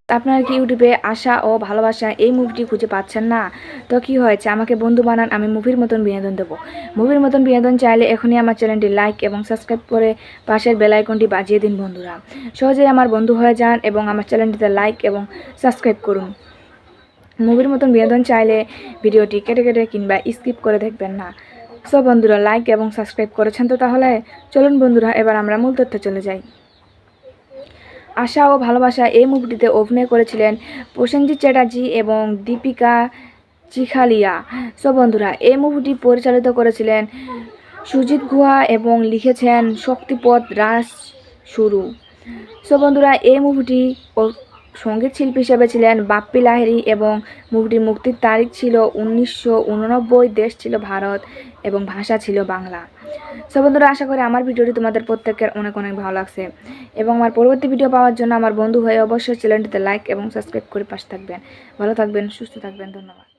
আপনারা কি ইউটিউবে আশা ও ভালোবাসা এই মুভিটি খুঁজে পাচ্ছেন না? তো কি হয়েছে, আমাকে বন্ধু বানান, আমি মুভির মতন বিনোদন দেবো। মুভির মতন বিনোদন চাইলে এখনই আমার চ্যানেলটি লাইক এবং সাবস্ক্রাইব করে পাশের বেল আইকনটি বাজিয়ে দিন বন্ধুরা। সহজেই আমার বন্ধু হয়ে যান এবং আমার চ্যানেলটিতে লাইক এবং সাবস্ক্রাইব করুন। মুভির মতন বিনোদন চাইলে ভিডিওটি কেটে কেটে কিংবা স্কিপ করে দেখবেন না। সব বন্ধুরা লাইক এবং সাবস্ক্রাইব করেছেন তো? তাহলে চলুন বন্ধুরা, এবার আমরা মূল তথ্যে চলে যাই। আশা ও ভালোবাসা এই মুভিটিতে অভিনয় করেছিলেন প্রসেনজিৎ চ্যাটার্জি এবং দীপিকা চিখালিয়া। সো বন্ধুরা, এই মুভিটি পরিচালিত করেছিলেন সুজিত গুহা এবং লিখেছেন শক্তিপদ রাজ শুরু। সো বন্ধুরা, এই মুভিটি সঙ্গীত শিল্পী হিসেবে ছিলেন বাপ্পি লাহিড়ী এবং মুভিটির মুক্তির তারিখ ছিল 1989, দেশ ছিল ভারত এবং ভাষা ছিল বাংলা। সো বন্ধুরা, আশা করি আমার ভিডিওটি তোমাদের প্রত্যেকের অনেক অনেক ভালো লাগছে এবং আমার পরবর্তী ভিডিও পাওয়ার জন্য আমার বন্ধু হয়ে অবশ্যই চ্যানেলটিতে লাইক এবং সাবস্ক্রাইব করে পাশে থাকবেন। ভালো থাকবেন, সুস্থ থাকবেন, ধন্যবাদ।